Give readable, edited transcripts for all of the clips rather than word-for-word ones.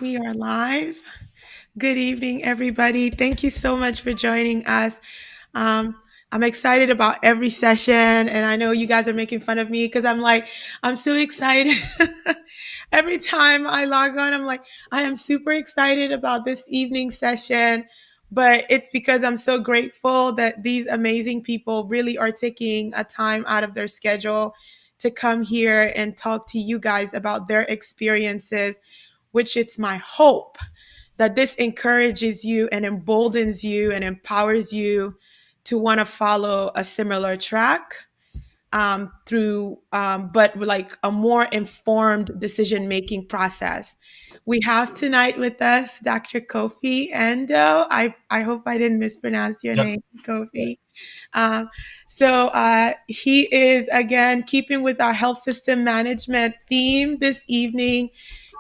We are live. Good evening, everybody. Thank you so much for joining us. Um, I'm excited about every session, and I know you guys are making fun of me because I'm so excited. Every time I log on, I'm like, I am super excited about this evening session, but it's because I'm so grateful that these amazing people really are taking a time out of their schedule to come here and talk to you guys about their experiences, which it's my hope that this encourages you and emboldens you and empowers you to want to follow a similar track but like a more informed decision making process. We have tonight with us Dr. Kofi Andoh. I hope I didn't mispronounce your Yep. name, Kofi. Um, he is again keeping with our health system management theme this evening.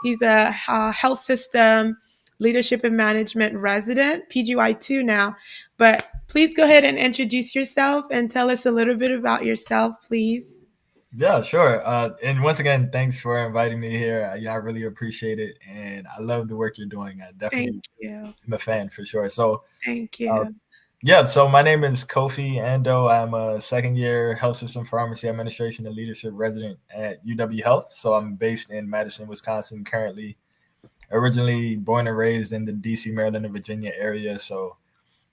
He's a health system leadership and management resident, PGY2 now. But please go ahead and introduce yourself and tell us a little bit about yourself, please. Yeah, sure. And once again, thanks for inviting me here. I really appreciate it, and I love the work you're doing. I Thank definitely you. am a fan for sure. So, Thank uh, you. yeah. So my name is Kofi Andoh. I'm a second year health system pharmacy administration and leadership resident at UW Health. So I'm based in Madison, Wisconsin currently. Originally born and raised in the DC, Maryland, and Virginia area. So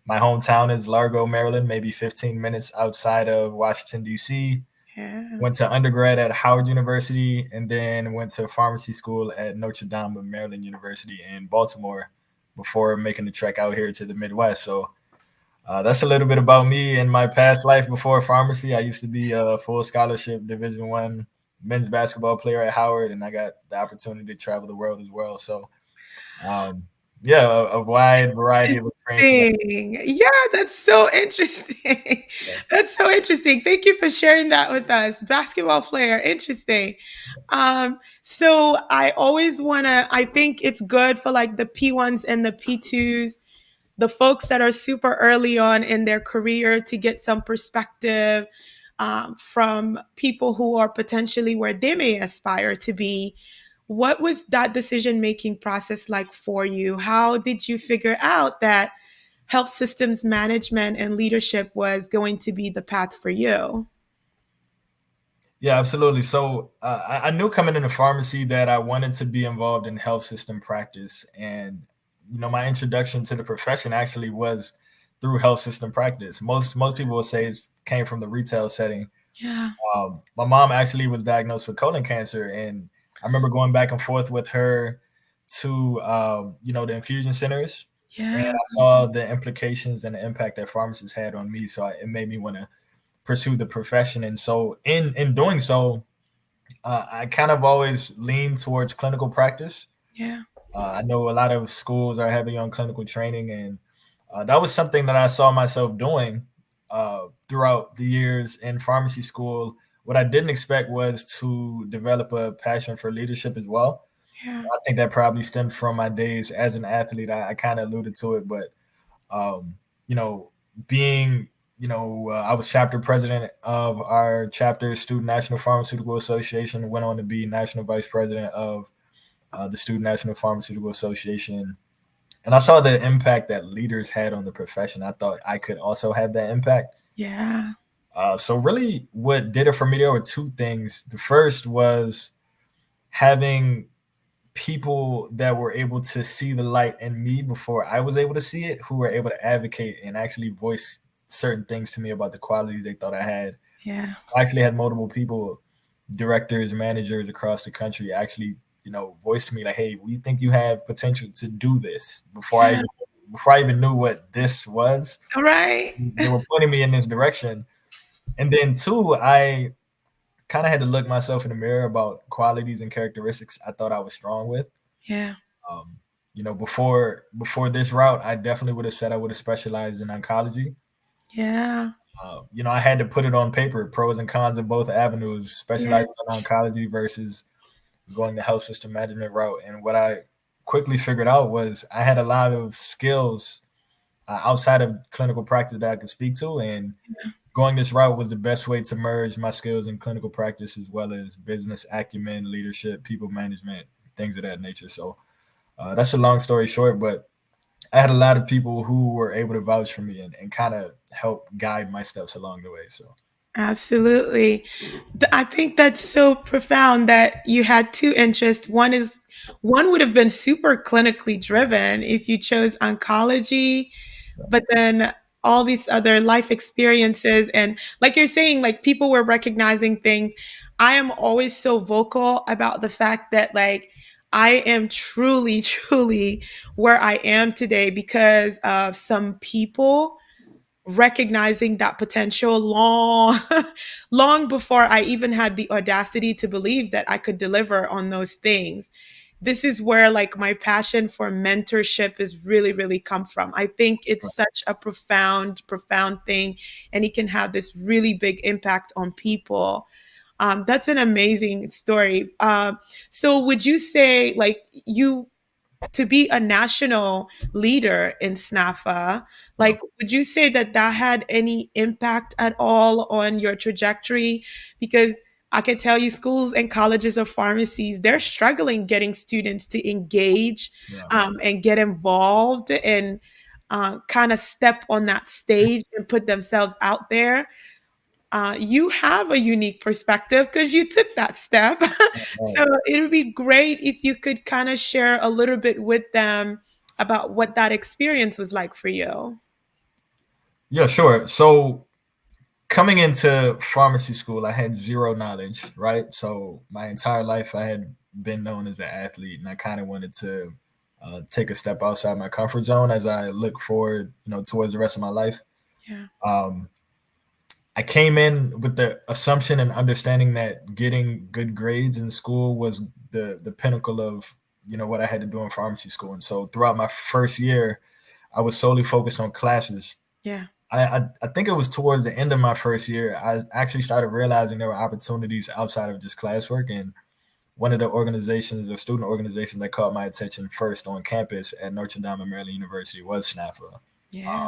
my hometown is Largo, Maryland, maybe 15 minutes outside of Washington D.C. Yeah. Went to undergrad at Howard University and then went to pharmacy school at Notre Dame of Maryland University in Baltimore before making the trek out here to the Midwest. So that's a little bit about me and my past life before pharmacy. I used to be a full scholarship Division I men's basketball player at Howard, and I got the opportunity to travel the world as well. So um, yeah, a wide variety of experiences. Interesting. Yeah, that's so interesting. That's so interesting. Thank you for sharing that with us. Basketball player, interesting. So I always wanna, I think it's good for like the P1s and the P2s, the folks that are super early on in their career to get some perspective from people who are potentially where they may aspire to be. What was that decision making process like for you? How did you figure out that health systems management and leadership was going to be the path for you? Yeah, absolutely. So I knew coming into pharmacy that I wanted to be involved in health system practice, and my introduction to the profession actually was through health system practice. Most people will say it came from the retail setting. Yeah, My mom actually was diagnosed with colon cancer, and I remember going back and forth with her to the infusion centers, and yeah, I saw the implications and the impact that pharmacists had on me. So it made me want to pursue the profession. And so in doing so, I kind of always lean towards clinical practice. yeah, I know a lot of schools are heavy on clinical training, and that was something that I saw myself doing throughout the years in pharmacy school. What I didn't expect was to develop a passion for leadership as well. yeah, I think that probably stemmed from my days as an athlete. I kind of alluded to it, but um, you know, being, I was chapter president of our chapter Student National Pharmaceutical Association, went on to be national vice president of the Student National Pharmaceutical Association. And I saw the impact that leaders had on the profession. I thought I could also have that impact. yeah, So, really, what did it for me, there were two things. The first was having people that were able to see the light in me before I was able to see it, who were able to advocate and actually voice certain things to me about the qualities they thought I had. yeah, I actually had multiple people, directors, managers across the country, actually, voice to me like, "Hey, we think you have potential to do this." yeah. Before I even knew what this was, All right. they were pointing me in this direction. And then two, I kind of had to look myself in the mirror about qualities and characteristics I thought I was strong with. Yeah, Um, before this route, I definitely would have said I would have specialized in oncology. yeah, I had to put it on paper, pros and cons of both avenues, yeah, specializing in oncology versus going the health system management route. And what I quickly figured out was I had a lot of skills outside of clinical practice that I could speak to, and going this route was the best way to merge my skills in clinical practice as well as business acumen, leadership, people management, things of that nature. So That's a long story short, but I had a lot of people who were able to vouch for me and kind of help guide my steps along the way. So Absolutely. I think that's so profound that you had two interests. One would have been super clinically driven if you chose oncology, but then all these other life experiences and like you're saying, like people were recognizing things. I am always so vocal about the fact that like I am truly, truly where I am today because of some people recognizing that potential long long before I even had the audacity to believe that I could deliver on those things. This is where like my passion for mentorship is really really come from. I think it's such a profound thing, and it can have this really big impact on people. That's an amazing story. So would you say like you to be a national leader in SNAFA, yeah, like, would you say that that had any impact at all on your trajectory? Because I can tell you, schools and colleges of pharmacies, they're struggling getting students to engage yeah. and get involved and kind of step on that stage and put themselves out there. You have a unique perspective because you took that step. Right. So it would be great if you could kind of share a little bit with them about what that experience was like for you. Yeah, sure. So coming into pharmacy school, I had zero knowledge, right? So my entire life, I had been known as an athlete, and I kind of wanted to take a step outside my comfort zone as I look forward, towards the rest of my life. Yeah, Um, I came in with the assumption and understanding that getting good grades in school was the pinnacle of what I had to do in pharmacy school. And so throughout my first year, I was solely focused on classes. yeah, I think it was towards the end of my first year I actually started realizing there were opportunities outside of just classwork. And one of the organizations or student organizations that caught my attention first on campus at Notre Dame and Maryland University was SNAFA. yeah,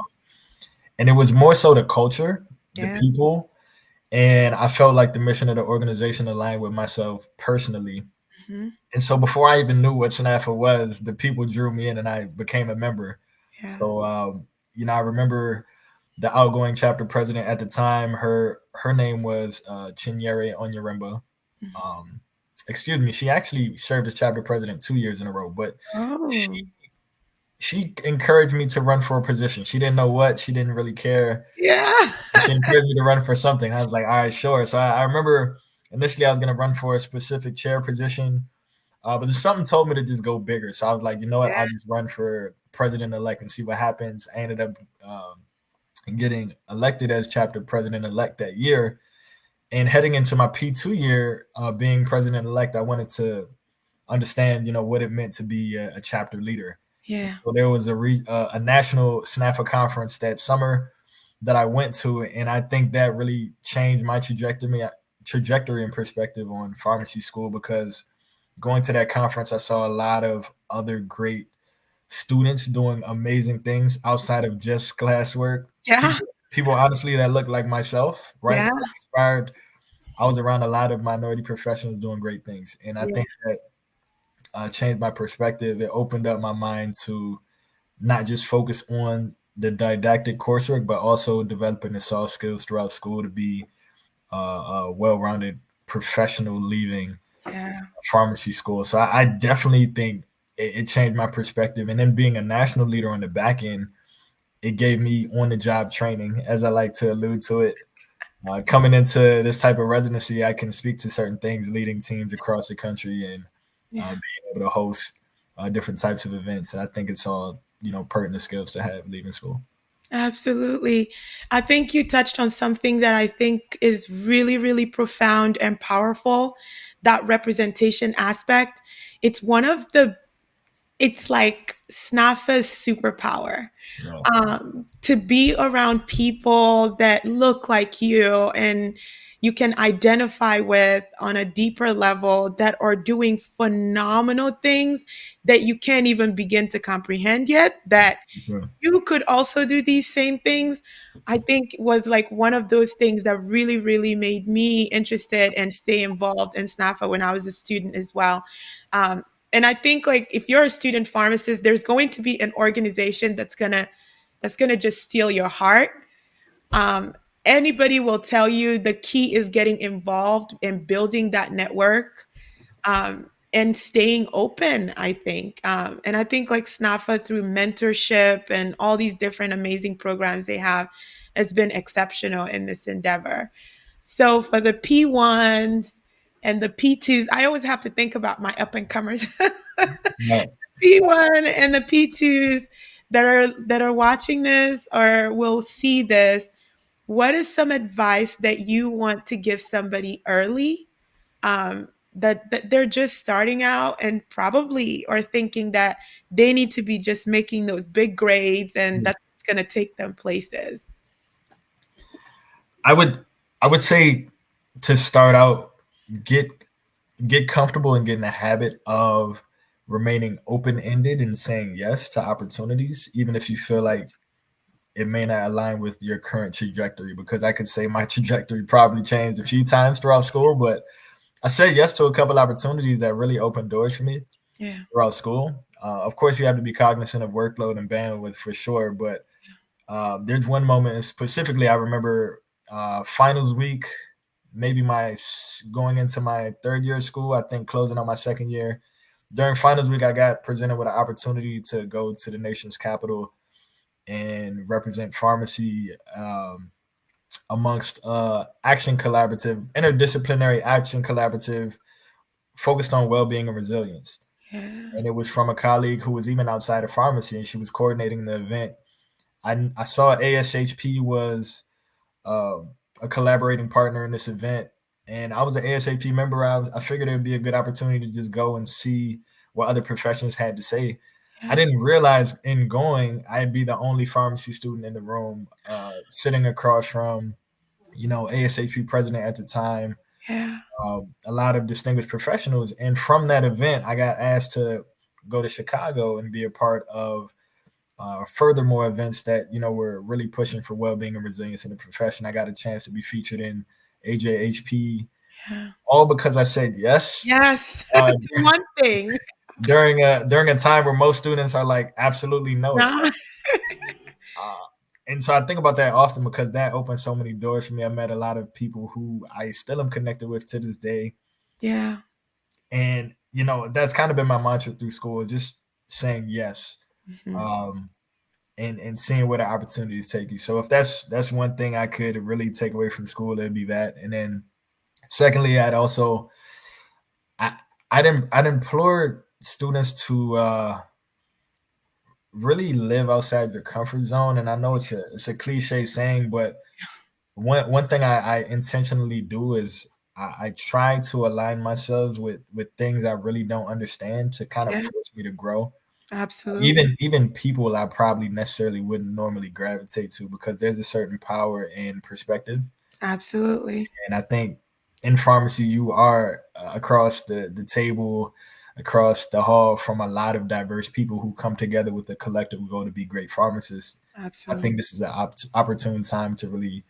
And it was more so the culture, the yeah, people, and I felt like the mission of the organization aligned with myself personally. hmm, And so before I even knew what SNAFA was, the people drew me in and I became a member. yeah, So I remember the outgoing chapter president at the time. Her name was Chinyere Onyeremba. mhm. Um, excuse me. She actually served as chapter president 2 years in a row, but Oh, she encouraged me to run for a position. She didn't know what. She didn't really care. yeah, She encouraged me to run for something. I was like, all right, sure. So I remember initially I was going to run for a specific chair position, but something told me to just go bigger. So I was like, you know what? yeah, I'll just run for president elect and see what happens. I ended up getting elected as chapter president elect that year. And heading into my P2 year, being president elect, I wanted to understand, what it meant to be a chapter leader. yeah, So there was a national SNAFA conference that summer that I went to, and I think that really changed my trajectory and perspective on pharmacy school because going to that conference, I saw a lot of other great students doing amazing things outside of just classwork. yeah, People honestly that look like myself, right? yeah, So I inspired. I was around a lot of minority professionals doing great things, and I yeah, think that changed my perspective. It opened up my mind to not just focus on the didactic coursework, but also developing the soft skills throughout school to be a well-rounded professional leaving yeah, pharmacy school. So I definitely think it changed my perspective. And then being a national leader on the back end, it gave me on-the-job training, as I like to allude to it. Coming into this type of residency, I can speak to certain things, leading teams across the country, and yeah. being able to host different types of events. And I think it's all pertinent skills to have leaving school. Absolutely. I think you touched on something that I think is really, really profound and powerful, that representation aspect. It's one of the, it's like SNAFA's superpower. Yeah, To be around people that look like you and you can identify with on a deeper level that are doing phenomenal things that you can't even begin to comprehend yet, that sure. you could also do these same things. I think was like one of those things that really, really made me interested and stay involved in SNAFA when I was a student as well. And I think like if you're a student pharmacist, there's going to be an organization that's gonna just steal your heart. um, Anybody will tell you the key is getting involved in building that network, and staying open, I think. And I think like SNAFA, through mentorship and all these different amazing programs they have, has been exceptional in this endeavor. So for the P1s and the P2s, I always have to think about my up and comers. Right. P1 and the P2s that are watching this or will see this, what is some advice that you want to give somebody early, that they're just starting out and probably are thinking that they need to be just making those big grades and that's going to take them places? I would I would say to start out, get get comfortable and get in the habit of remaining open ended and saying yes to opportunities, even if you feel like it may not align with your current trajectory. Because I could say my trajectory probably changed a few times throughout school, but I said yes to a couple opportunities that really opened doors for me Yeah. throughout school. Of course, you have to be cognizant of workload and bandwidth for sure, but there's one moment specifically I remember, finals week, maybe going into my third year of school, I think closing on my second year. During finals week, I got presented with an opportunity to go to the nation's capital and represent pharmacy, amongst interdisciplinary action collaborative focused on well-being and resilience. Yeah. And it was from a colleague who was even outside of pharmacy, and she was coordinating the event. I saw ASHP was, um, a collaborating partner in this event, and I was an ASAP member. I figured it would be a good opportunity to just go and see what other professions had to say. I Yeah. didn't realize in going I'd be the only pharmacy student in the room, sitting across from ASAP president at the time, Yeah. a lot of distinguished professionals, and from that event, I got asked to go to Chicago and be a part of, furthermore events that were really pushing for well-being and resilience in the profession. I got a chance to be featured in AJHP, Yeah. all because I said yes, Yes. uh, It's one thing. during a time where most students are like, absolutely no, it's Nah. fine. Uh, and so I think about that often because that opened so many doors for me. I met a lot of people who I still am connected with to this day, Yeah. and that's kind of been my mantra through school, just saying yes. Mhm. Um, and seeing where the opportunities take you. So if that's one thing I could really take away from school, it'd be that. And then secondly, I I'd implore students to, really live outside your comfort zone. And I know it's a cliche saying, but one thing I intentionally do is I try to align myself with things I really don't understand to kind of Yeah. force me to grow. Absolutely. Even people I probably necessarily wouldn't normally gravitate to, because there's a certain power in perspective. Absolutely. And I think in pharmacy you are, across the table, across the hall from a lot of diverse people who come together with a collective goal to be great pharmacists. I Absolutely. think this is an opportune time to really,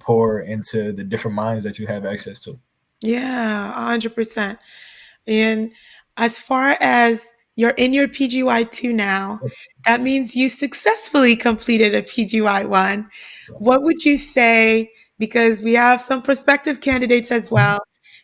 pour into the different minds that you have access to. Yeah, 100%. And as far as you're in your PGY2 now, that means you successfully completed a PGY1. What would you say? Because we have some prospective candidates as well,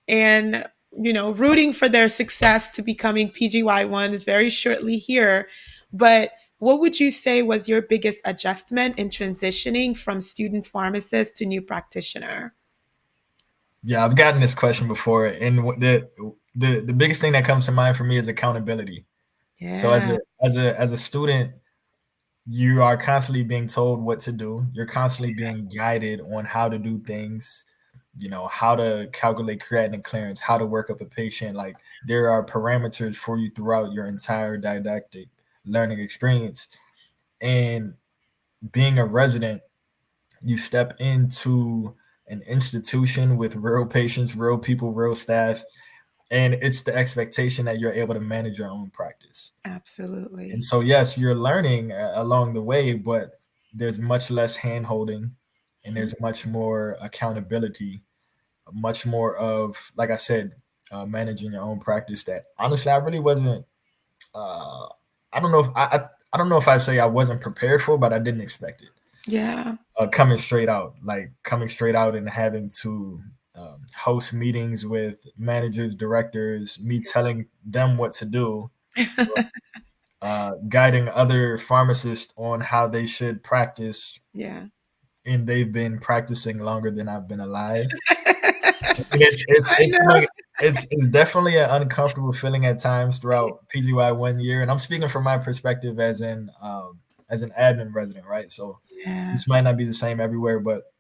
and rooting for their success to becoming PGY1s very shortly here. But what would you say was your biggest adjustment in transitioning from student pharmacist to new practitioner? Yeah, I've gotten this question before, and the biggest thing that comes to mind for me is accountability. So Yeah, as a student, you are constantly being told what to do. You're constantly being guided on how to do things, how to calculate creatinine clearance, how to work up a patient. Like, there are parameters for you throughout your entire didactic learning experience. And being a resident, you step into an institution with real patients, real people, real staff, and it's the expectation that you're able to manage your own practice. And absolutely. so, yes, you're learning, along the way, but there's much less hand holding, and Mhm. there's much more accountability, much more of, like I said, managing your own practice that honestly I really wasn't. Uh, I don't know if I don't know if I say I wasn't prepared for, but I didn't expect it. Yeah. Coming straight out and having to host meetings with managers, directors, me telling them what to do, guiding other pharmacists on how they should practice, Yeah. and they've been practicing longer than I've been alive. It's I it's know. like it's definitely an uncomfortable feeling at times throughout PGY 1 year, and I'm speaking from my perspective as an admin resident, right? So Yeah. this might not be the same everywhere, but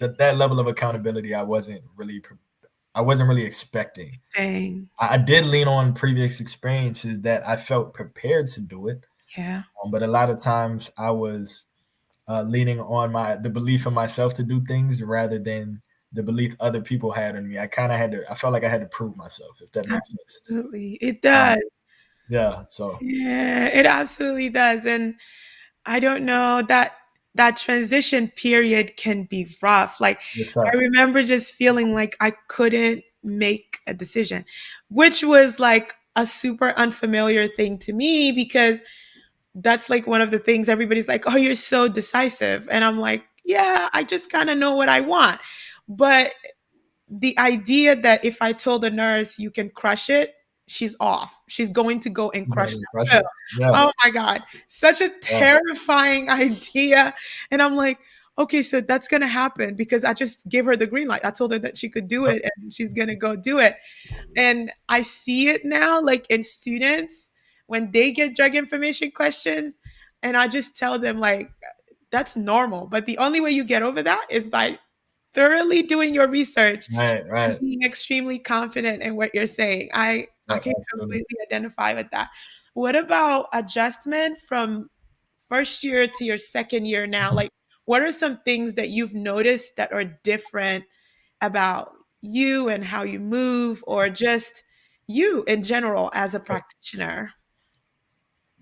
that level of accountability I wasn't really expecting. Dang. I did lean on previous experiences that I felt prepared to do it, Yeah. but a lot of times I was leaning on the belief in myself to do things rather than the belief other people had in me. I felt like I had to prove myself, if that makes sense. Absolutely. It Um, does. yeah. So Yeah, it absolutely does. And I don't know that that transition period can be rough. Like it's I tough. remember just feeling like I couldn't make a decision, which was like a super unfamiliar thing to me because that's like one of the things everybody's like, "Oh, you're so decisive." And I'm like, "Yeah, I just kind of know what I want." But the idea that if I told a nurse you can crush it, she's off. She's going to go and You gotta crush be that pill. pressure. Yeah. Oh my God. Such a Yeah. terrifying idea. And I'm like, okay, so that's going to happen because I just gave her the green light. I told her that she could do it and she's going to go do it. And I see it now, like in students, when they get drug information questions, and I just tell them, like, that's normal. But the only way you get over that is by thoroughly doing your research Right. and Right. being extremely confident in what you're saying. I Yep, can absolutely. completely identify with that. What about adjustment from first year to your second year now? Like, what are some things that you've noticed that are different about you and how you move, or just you in general as a practitioner?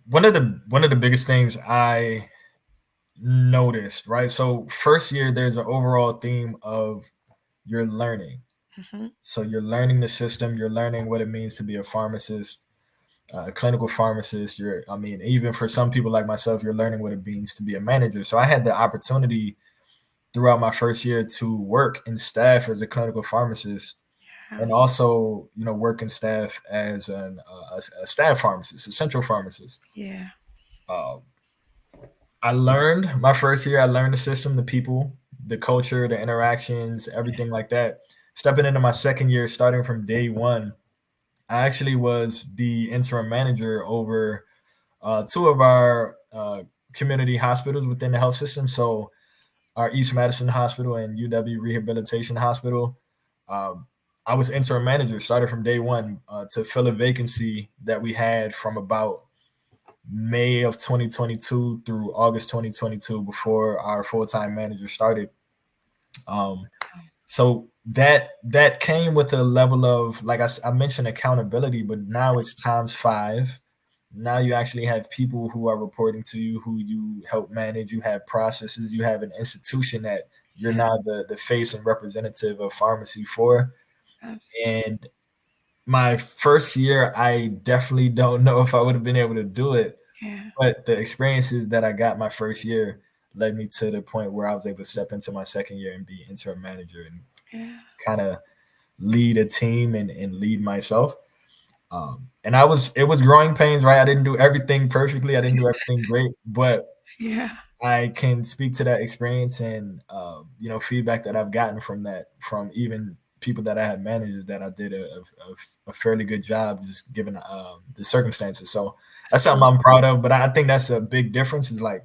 One of the biggest things I noticed, right? So first year, there's an overall theme of you're learning. Hmm. So you're learning the system. You're learning what it means to be a pharmacist, a clinical pharmacist. I mean, even for some people like myself, you're learning what it means to be a manager. So I had the opportunity throughout my first year to work in staff as a clinical pharmacist, Yeah. and also, work in staff as a staff pharmacist, a central pharmacist. Yeah. Uh, I learned my first year. I learned the system, the people, the culture, the interactions, everything like that. Stepping into my second year, starting from day one, I actually was the interim manager over two of our community hospitals within the health system. So our East Madison Hospital and UW Rehabilitation Hospital. Um, I was interim manager, started from day one to fill a vacancy that we had from about May of 2022 through August 2022 before our full time manager started. Um, so that came with a level of, like I mentioned, accountability, but now it's times five. Now you actually have people who are reporting to you, who you help manage. You have processes. You have an institution that you're Yeah. now the face and representative of pharmacy for. Absolutely. And my first year, I definitely don't know if I would have been able to do it, Yeah. but the experiences that I got my first year led me to the point where I was able to step into my second year and be interim manager and Yeah. kind of lead a team and lead myself. And it was growing pains, right? I didn't do everything perfectly. I didn't do everything great, but Yeah. I can speak to that experience and, feedback that I've gotten from that, from even people that I had managed, that I did a fairly good job just given the circumstances. So that's something Absolutely. I'm proud of. But I think that's a big difference. Is like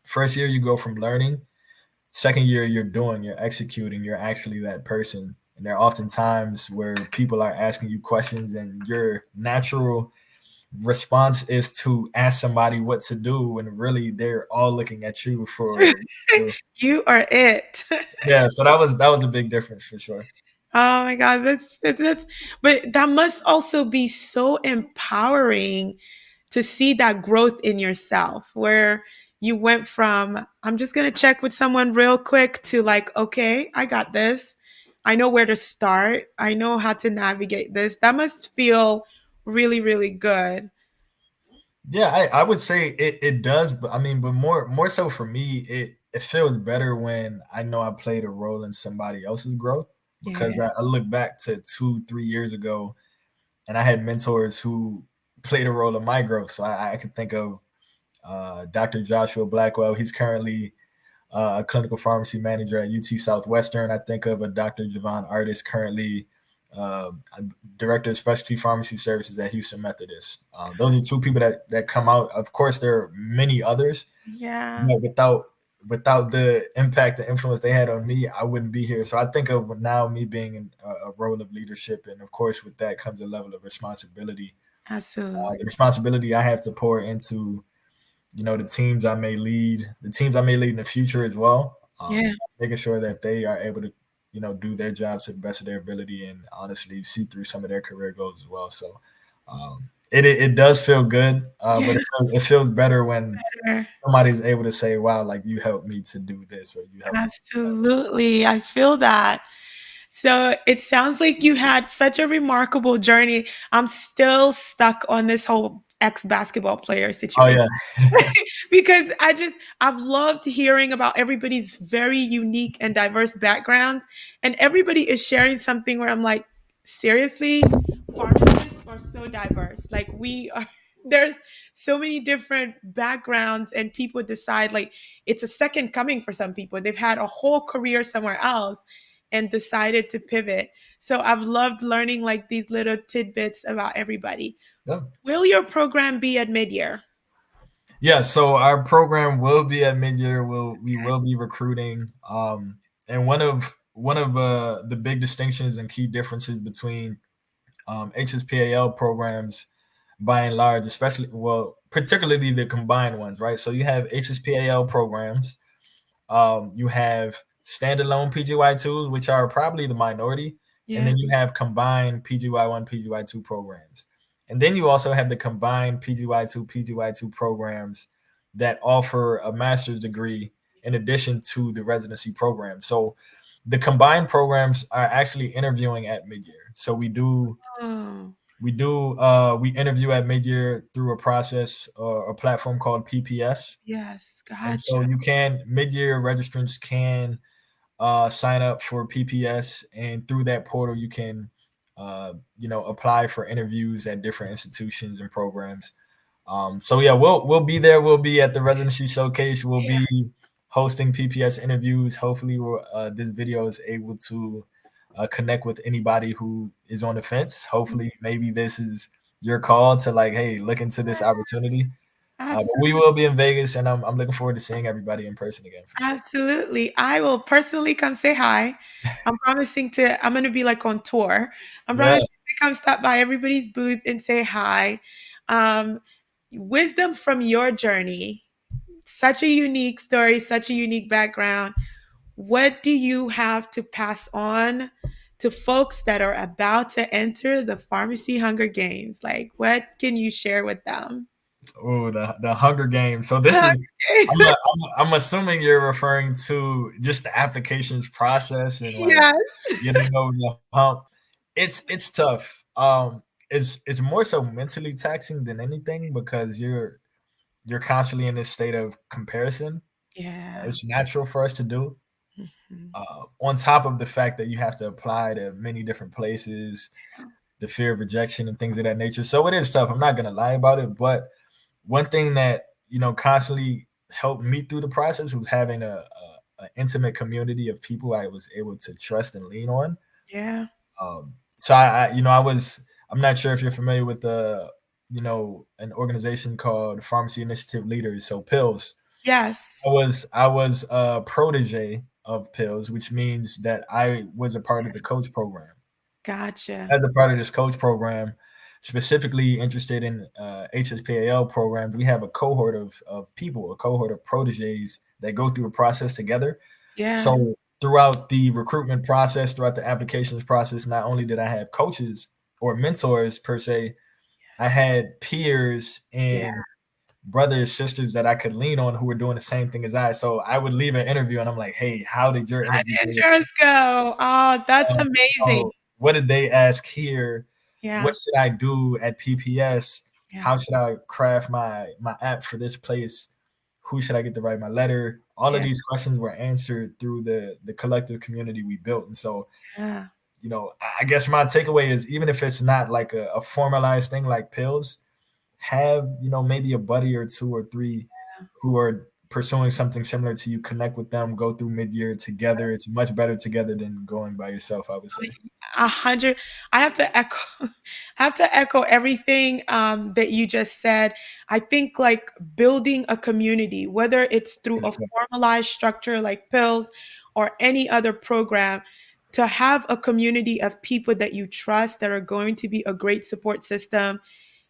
first year you go from learning, second year you're executing, you're actually that person. And there are often times where people are asking you questions and your natural response is to ask somebody what to do when really they're all looking at you for. You are it. Yeah, so that was a big difference for sure. Oh my God, that's but that must also be so empowering to see that growth in yourself where you went from I'm just going to check with someone real quick to like, okay, I got this. I know where to start. I know how to navigate this. That must feel really, really good. Yeah, I would say it does, but I mean, but more so for me, it feels better when I know I played a role in somebody else's growth because Yeah. I look back to 2, 3 years ago and I had mentors who played a role in my growth. So I can think of Dr. Joshua Blackwell. He's currently a clinical pharmacy manager at UT Southwestern. I think of a Dr. Javon Artis, currently a director of specialty pharmacy services at Houston Methodist. Those are two people that come out. Of course, there are many others, Yeah. but without the impact and influence they had on me, I wouldn't be here. So I think of now me being in a role of leadership, and of course, with that comes a level of responsibility. The Absolutely. responsibility I have to pour into the teams I may lead in the future as well. Yeah. Making sure that they are able to, do their jobs to the best of their ability and honestly see through some of their career goals as well. So it does feel good, Yeah. but it feels better when Sure. somebody's able to say, "Wow, like you helped me to do this, or you helped me." Absolutely. I feel that. So it sounds like you had such a remarkable journey. I'm still stuck on this whole ex basketball player Oh situation. yeah, Because I've loved hearing about everybody's very unique and diverse backgrounds, and everybody is sharing something where I'm like, seriously, pharmacists are so diverse. Like we are, there's so many different backgrounds, and people decide like it's a second coming for some people. They've had a whole career somewhere else and decided to pivot. So I've loved learning like these little tidbits about everybody. yeah. Will your program be at mid-year? Yeah, so our program will be at mid-year. We will be recruiting, and one of the big distinctions and key differences between HSPAL programs, by and large, especially particularly the combined ones, right? So you have HSPAL programs, you have standalone PGY2s, which are probably the minority, and Yeah. then you have combined PGY1, PGY2 programs. And then you also have the combined PGY2, PGY2 programs that offer a master's degree in addition to the residency program. So the combined programs are actually interviewing at mid-year. So Oh, we interview at mid-year through a process or a platform called PPS. yes, And so gotcha. you can mid-year registrants can sign up for PPS, and through that portal you can apply for interviews at different institutions and programs. So yeah, we'll be there. We'll be at the residency showcase. We'll Yeah, be hosting PPS interviews. Hopefully, this video is able to connect with anybody who is on the fence. Hopefully, maybe this is your call to like, hey, look into this opportunity. But we absolutely. will be in Vegas, and I'm looking forward to seeing everybody in person again for sure. Absolutely. I will personally come say hi. I'm going to be like on tour. I'm Yeah. promising to come stop by everybody's booth and say hi. Um, wisdom from your journey. Such a unique story, such a unique background. What do you have to pass on to folks that are about to enter the pharmacy Hunger Games? Like, what can you share with them? Oh, the Hunger Games. So this is I'm assuming you're referring to just the applications process and like Yes. getting over the hump. It's tough. It's more so mentally taxing than anything because you're constantly in this state of comparison. Yeah. It's natural for us to do. Mhm. On top of the fact that you have to apply to many different places, the fear of rejection and things of that nature. So it is tough. I'm not gonna lie about it, but one thing that constantly helped me through the process was having a intimate community of people I was able to trust and lean on. Yeah. So I'm not sure if you're familiar with an organization called Pharmacy Initiative Leaders, so Pills. I Yes. was I was a protege of Pills, which means that I was a part of the coach program. Gotcha. As a part of this coach program, specifically interested in HSPAL programs, we have a cohort of people, a cohort of proteges that go through a process together. Yeah. So throughout the recruitment process, throughout the applications process, not only did I have coaches or mentors per se, I Yes. had peers Yeah. in brothers, sisters that I could lean on who were doing the same thing as I. So I would leave an interview and I'm like, hey, how did your How interview did go? yours go? Oh, that's amazing. Oh, what did they ask here? What Yeah, should I do at PPS? yeah, How should I craft my app for this place? Who should I get to write my letter? All of yeah, these questions were answered through the collective community we built. And so, yeah, I guess my takeaway is even if it's not like a formalized thing like pills, have, maybe a buddy or two or three who are pursuing something similar to you, connect with them, go through mid-year together. It's much better together than going by yourself, I would say. 100. I have to echo, I have to echo everything that you just said. I think like building a community, whether it's through a formalized structure like pills or any other program, to have a community of people that you trust that are going to be a great support system.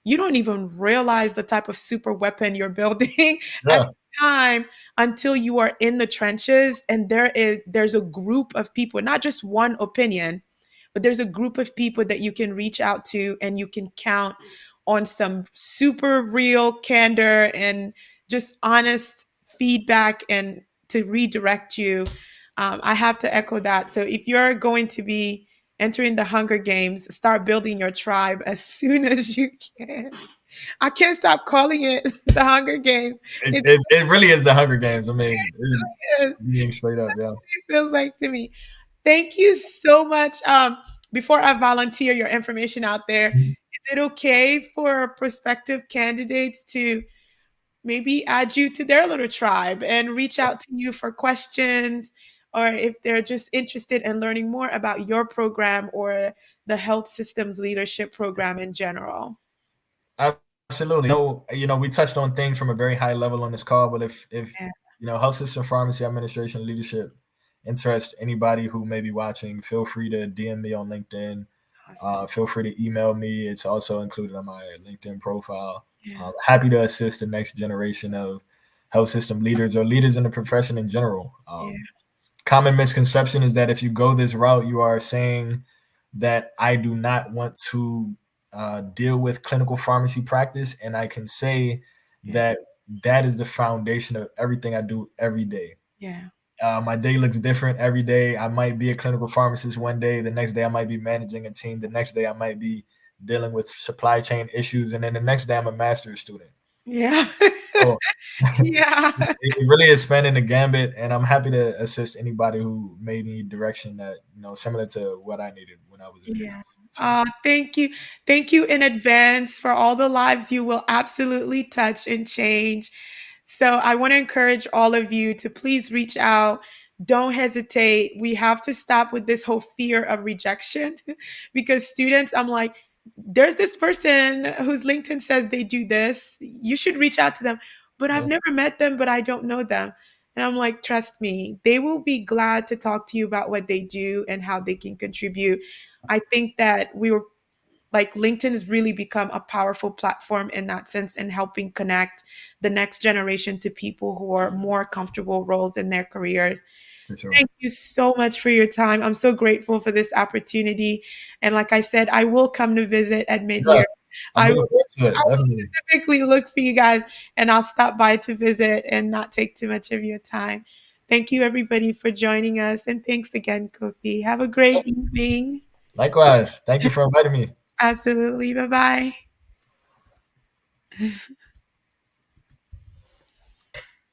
You don't even realize the type of super weapon you're building at Yeah, the time until you are in the trenches and there's a group of people, not just one opinion, but there's a group of people that you can reach out to and you can count on some super real candor and just honest feedback and to redirect you. I have to echo that. So if you're going to be entering the Hunger Games, start building your tribe as soon as you can. I can't stop calling it the Hunger Games. it, It it, it really is the Hunger Games. I mean, it's is. being straight up, yeah. It feels like to me. Thank you so much. Before I volunteer your information out there, is it okay for prospective candidates to maybe add you to their little tribe and reach out to you for questions, or if they're just interested in learning more about your program or the health systems leadership program in general? Absolutely. We touched on things from a very high level on this call, but if Yeah, health system pharmacy administration leadership interests anybody who may be watching, feel free to DM me on LinkedIn. awesome. Feel free to email me. It's also included on my LinkedIn profile. Yeah, Happy to assist the next generation of health system leaders or leaders in the profession in general. yeah, Common misconception is that if you go this route, you are saying that I do not want to deal with clinical pharmacy practice. And I can say yeah, that that is the foundation of everything I do every day. yeah, My day looks different every day. I might be a clinical pharmacist one day. The next day, I might be managing a team. The next day, I might be dealing with supply chain issues. And then the next day, I'm a master's student. yeah, So yeah. it really is spanning the gambit, and I'm happy to assist anybody who may need direction that similar to what I needed when I was a kid. Yeah. So Thank you. Thank you in advance for all the lives you will absolutely touch and change. So I want to encourage all of you to please reach out. Don't hesitate. We have to stop with this whole fear of rejection because students, I'm like, there's this person whose LinkedIn says they do this. You should reach out to them. But I've yeah, never met them, but I don't know them. And I'm like, trust me, they will be glad to talk to you about what they do and how they can contribute. I think that we were like LinkedIn has really become a powerful platform in that sense and helping connect the next generation to people who are more comfortable roles in their careers. for sure. Thank you so much for your time. I'm so grateful for this opportunity. And like I said, I will come to visit at Yeah, mid-year. I'm looking forward to I it. will Definitely. specifically look for you guys and I'll stop by to visit and not take too much of your time. Thank you everybody for joining us. And thanks again, Kofi. Have a great evening. Likewise. Thank you for inviting me. Absolutely. Bye bye.